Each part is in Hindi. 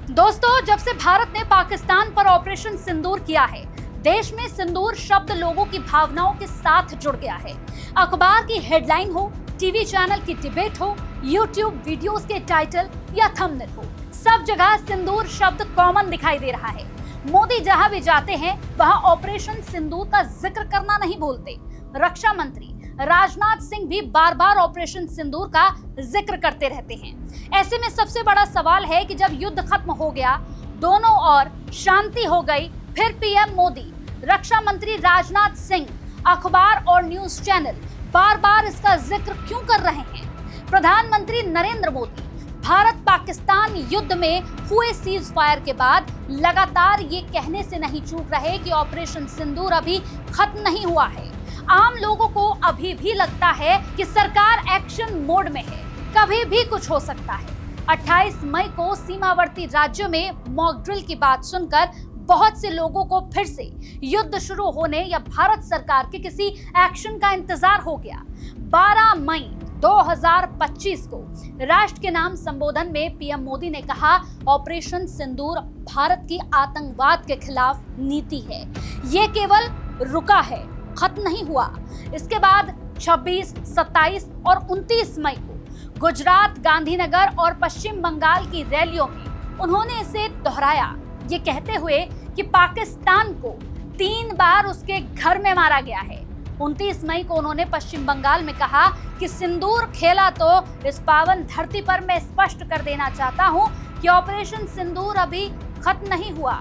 दोस्तों, जब से भारत ने पाकिस्तान पर ऑपरेशन सिंदूर किया है, देश में सिंदूर शब्द लोगों की भावनाओं के साथ जुड़ गया है। अखबार की हेडलाइन हो, टीवी चैनल की डिबेट हो, यूट्यूब वीडियोस के टाइटल या थंबनेल हो, सब जगह सिंदूर शब्द कॉमन दिखाई दे रहा है। मोदी जहां भी जाते हैं वहां ऑपरेशन सिंदूर का जिक्र करना नहीं भूलते। रक्षा मंत्री राजनाथ सिंह भी बार बार ऑपरेशन सिंदूर का जिक्र करते रहते हैं। ऐसे में सबसे बड़ा सवाल है कि जब युद्ध खत्म हो गया, दोनों ओर शांति हो गई, फिर पीएम मोदी, रक्षा मंत्री राजनाथ सिंह, अखबार और न्यूज चैनल बार बार इसका जिक्र क्यों कर रहे हैं? प्रधानमंत्री नरेंद्र मोदी भारत पाकिस्तान युद्ध में हुए सीज फायर के बाद लगातार ये कहने से नहीं चूक रहे कि ऑपरेशन सिंदूर अभी खत्म नहीं हुआ है। आम लोगों को अभी भी लगता है कि सरकार एक्शन मोड में है, कभी भी कुछ हो सकता है। 28 मई को सीमावर्ती राज्यों में मॉक ड्रिल की बात सुनकर बहुत से लोगों को फिर से युद्ध शुरू होने या भारत सरकार के किसी एक्शन का इंतजार हो गया। 12 मई 2025 को राष्ट्र के नाम संबोधन में पीएम मोदी ने कहा, ऑपरेशन सिंदूर भारत की आतंकवाद के खिलाफ नीति है। ये केवल रुका है, खत्म नहीं हुआ। इसके बाद 26, 27 और 29 मई को गुजरात, गांधीनगर और पश्चिम बंगाल की रैलियों में उन्होंने इसे दोहराया, ये कहते हुए कि पाकिस्तान को 3 बार उसके घर में मारा गया है। 29 मई को उन्होंने पश्चिम बंगाल में कहा कि सिंदूर खेला तो इस पावन धरती पर मैं स्पष्ट कर देना चाहता हूं कि ऑपरेशन सिंदूर अभी खत्म नहीं हुआ।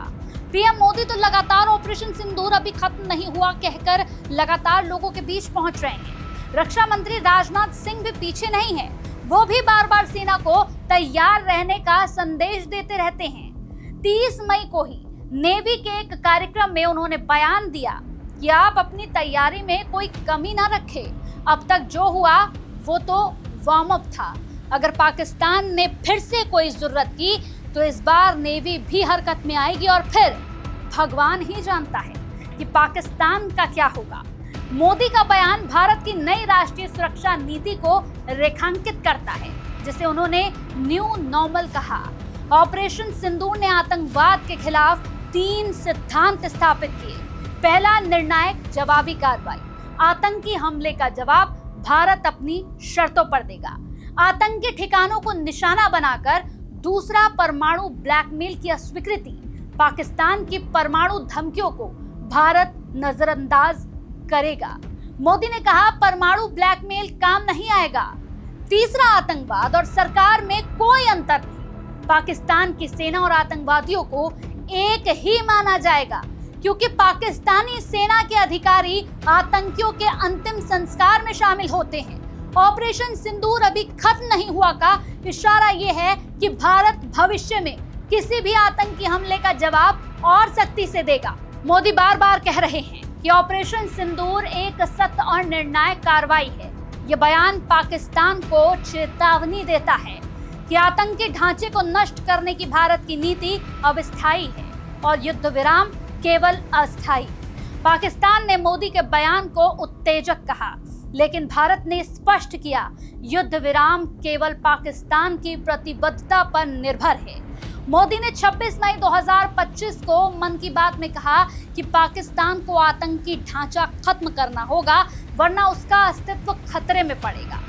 पीएम मोदी तो लगातार ऑपरेशन सिंदूर अभी खत्म नहीं हुआ कहकर लगातार लोगों के बीच पहुंच रहे हैं। रक्षा मंत्री राजनाथ सिंह भी पीछे नहीं है, वो भी बार बार सेना को तैयार रहने का संदेश देते रहते हैं। 30 मई को ही नेवी के एक कार्यक्रम में उन्होंने बयान दिया कि आप अपनी तैयारी में कोई कमी ना रखें। अब तक जो हुआ वो तो वार्म अप था। अगर पाकिस्तान ने फिर से कोई जरूरत की तो इस बार नेवी भी हरकत में आएगी और फिर भगवान ही जानता है कि पाकिस्तान का क्या होगा। मोदी का बयान भारत की नई राष्ट्रीय सुरक्षा नीति को रेखांकित करता है, जिसे उन्होंने न्यू नॉर्मल कहा। ऑपरेशन सिंदूर ने आतंकवाद के खिलाफ 3 सिद्धांत स्थापित किए। पहला, निर्णायक जवाबी कार्रवाई। आतंकी हमले का जवाब भारत अपनी शर्तों पर देगा। आतंकी ठिकानों को निशाना बनाकर। दूसरा, परमाणु ब्लैकमेल की अस्वीकृति। पाकिस्तान की परमाणु धमकियों को भारत नजरअंदाज करेगा। मोदी ने कहा, परमाणु ब्लैकमेल काम नहीं आएगा। तीसरा, आतंकवाद और सरकार में कोई अंतर नहीं। पाकिस्तान की सेना और आतंकवादियों को एक ही माना जाएगा, क्योंकि पाकिस्तानी सेना के अधिकारी आतंकियों के अंतिम संस्कार में शामिल होते हैं। ऑपरेशन सिंदूर अभी खत्म नहीं हुआ का इशारा यह है कि भारत भविष्य में किसी भी आतंकी हमले का जवाब और सख्ती से देगा। मोदी बार बार कह रहे हैं कि ऑपरेशन सिंदूर एक सख्त और निर्णायक कार्रवाई है। यह बयान पाकिस्तान को चेतावनी देता है कि आतंकी ढांचे को नष्ट करने की भारत की नीति अब स्थायी है और युद्ध विराम केवल अस्थायी। पाकिस्तान ने मोदी के बयान को उत्तेजक कहा, लेकिन भारत ने स्पष्ट किया, युद्ध विराम केवल पाकिस्तान की प्रतिबद्धता पर निर्भर है। मोदी ने 26 मई 2025 को मन की बात में कहा कि पाकिस्तान को आतंकी ढांचा खत्म करना होगा, वरना उसका अस्तित्व खतरे में पड़ेगा।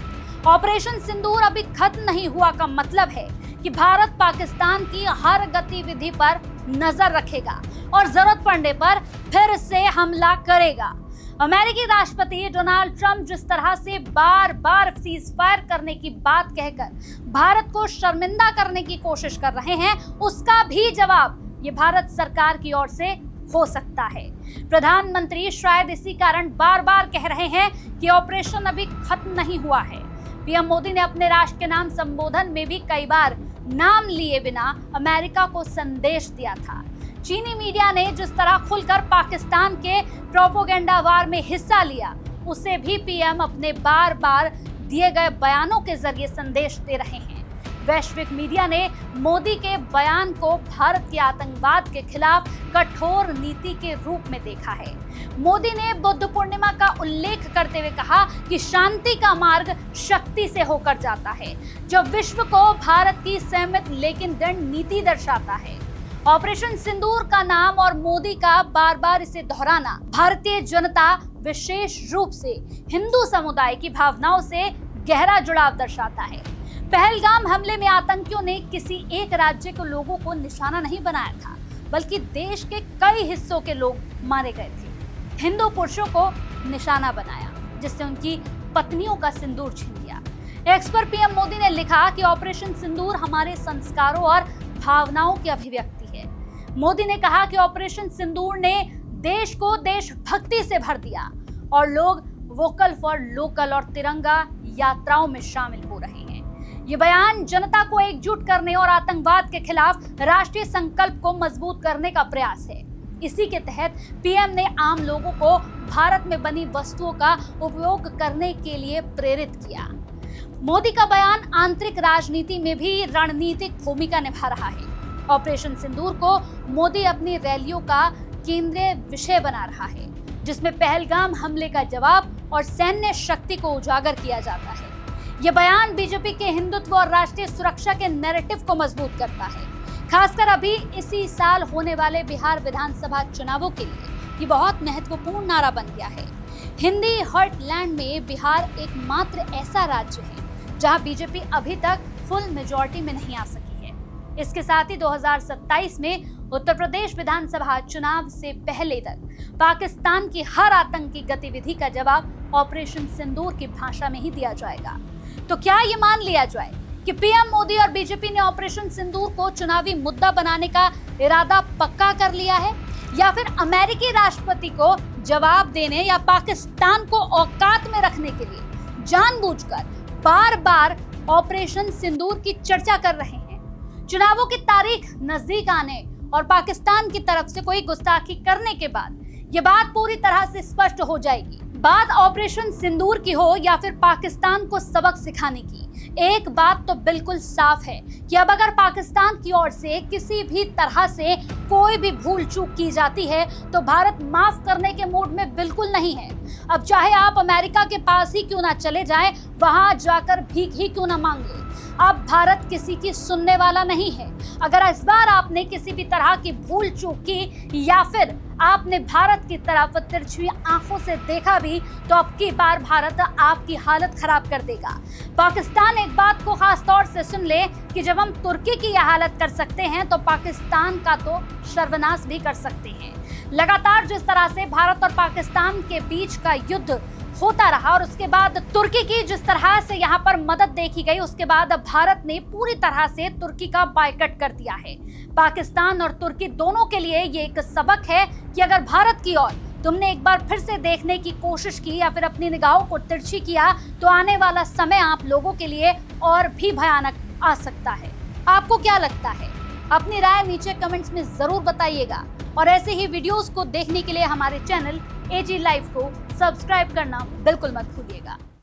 ऑपरेशन सिंदूर अभी खत्म नहीं हुआ का मतलब है कि भारत पाकिस्तान की हर गतिविधि पर नजर रखेगा और जरूरत पड़ने पर फिर से हमला करेगा। अमेरिकी राष्ट्रपति डोनाल्ड ट्रंप जिस तरह से बार बार सीज फायर करने की बात कहकर भारत को शर्मिंदा करने की कोशिश कर रहे हैं, उसका भी जवाब ये भारत सरकार की ओर से हो सकता है। प्रधानमंत्री शायद इसी कारण बार बार कह रहे हैं कि ऑपरेशन अभी खत्म नहीं हुआ है। पीएम मोदी ने अपने राष्ट्र के नाम संबोधन में भी कई बार नाम लिए बिना अमेरिका को संदेश दिया था। चीनी मीडिया ने जिस तरह खुलकर पाकिस्तान के प्रोपेगेंडा वार में हिस्सा लिया, उसे भी पीएम अपने बार बार दिए गए बयानों के जरिए संदेश दे रहे हैं। वैश्विक मीडिया ने मोदी के बयान को भारत के आतंकवाद के खिलाफ कठोर नीति के रूप में देखा है। मोदी ने बुद्ध पूर्णिमा का उल्लेख करते हुए कहा कि शांति का मार्ग शक्ति से होकर जाता है, जो विश्व को भारत की संयमित लेकिन दृढ़ नीति दर्शाता है। ऑपरेशन सिंदूर का नाम और मोदी का बार बार इसे दोहराना भारतीय जनता, विशेष रूप से हिंदू समुदाय की भावनाओं से गहरा जुड़ाव दर्शाता है। पहलगाम हमले में आतंकियों ने किसी एक राज्य के लोगों को निशाना नहीं बनाया था, बल्कि देश के कई हिस्सों के लोग मारे गए थे। हिंदू पुरुषों को निशाना बनाया, जिससे उनकी पत्नियों का सिंदूर छीन लिया। एक्स पर पीएम मोदी ने लिखा कि ऑपरेशन सिंदूर हमारे संस्कारों और भावनाओं की अभिव्यक्ति है। मोदी ने कहा कि ऑपरेशन सिंदूर ने देश को देशभक्ति से भर दिया और लोग वोकल फॉर लोकल और तिरंगा यात्राओं में शामिल हो रहे हैं। ये बयान जनता को एकजुट करने और आतंकवाद के खिलाफ राष्ट्रीय संकल्प को मजबूत करने का प्रयास है। इसी के तहत पीएम ने आम लोगों को भारत में बनी वस्तुओं का उपयोग करने के लिए प्रेरित किया। मोदी का बयान आंतरिक राजनीति में भी रणनीतिक भूमिका निभा रहा है। ऑपरेशन सिंदूर को मोदी अपनी रैलियों का केंद्रीय विषय बना रहा है, जिसमें पहलगाम हमले का जवाब और सैन्य शक्ति को उजागर किया जाता है। यह बयान बीजेपी के हिंदुत्व और राष्ट्रीय सुरक्षा के नैरेटिव को मजबूत करता है। खासकर अभी इसी साल होने वाले बिहार विधानसभा चुनावों के लिए ये बहुत महत्वपूर्ण नारा बन गया है। हिंदी हार्टलैंड में बिहार एकमात्र ऐसा राज्य है जहां बीजेपी अभी तक फुल मेजॉरिटी में नहीं आ सकी है। इसके साथ ही 2027 में उत्तर प्रदेश विधानसभा चुनाव से पहले तक पाकिस्तान की हर आतंकी गतिविधि का जवाब ऑपरेशन सिंदूर की भाषा में ही दिया जाएगा। तो क्या ये मान लिया जाए कि पीएम मोदी और बीजेपी ने ऑपरेशन सिंदूर को चुनावी मुद्दा बनाने का इरादा पक्का कर लिया है, या फिर अमेरिकी राष्ट्रपति को जवाब देने या पाकिस्तान को औकात में रखने के लिए जानबूझकर बार बार ऑपरेशन सिंदूर की चर्चा कर रहे हैं? चुनावों की तारीख नजदीक आने और पाकिस्तान की तरफ से कोई गुस्ताखी करने के बाद ये बात पूरी तरह से स्पष्ट हो जाएगी। बात ऑपरेशन सिंदूर की हो या फिर पाकिस्तान को सबक सिखाने की, एक बात तो बिल्कुल साफ है कि अब अगर पाकिस्तान की ओर से किसी भी तरह से कोई भी भूल चूक की जाती है तो भारत माफ करने के मूड में बिल्कुल नहीं है। अब चाहे आप अमेरिका के पास ही क्यों ना चले जाएं, वहां जाकर भीख ही क्यों ना मांग लें, अब भारत किसी की सुनने वाला नहीं है। अगर इस बार आपने किसी भी तरह की भूल चूक की या फिर आपने भारत की तरफ तिरछी आंखों से देखा भी, तो अब की बार भारत आपकी हालत खराब कर देगा। पाकिस्तान एक बात को खास तौर से सुन ले कि जब हम तुर्की की यह हालत कर सकते हैं तो पाकिस्तान का तो सर्वनाश भी कर सकते हैं। लगातार जिस तरह से भारत और पाकिस्तान के बीच का युद्ध होता रहा और उसके बाद तुर्की की जिस तरह से यहाँ पर मदद देखी गई, उसके बाद भारत ने पूरी तरह से तुर्की का बायकॉट कर दिया है। पाकिस्तान और तुर्की दोनों के लिए ये एक सबक है कि अगर भारत की ओर तुमने एक बार फिर से देखने की कोशिश की या फिर अपनी निगाहों को तिरछी किया तो आने वाला समय आप लोगों के लिए और भी भयानक आ सकता है। आपको क्या लगता है? अपनी राय नीचे कमेंट्स में जरूर बताइएगा और ऐसे ही वीडियोस को देखने के लिए हमारे चैनल AG लाइव को सब्सक्राइब करना बिल्कुल मत भूलिएगा।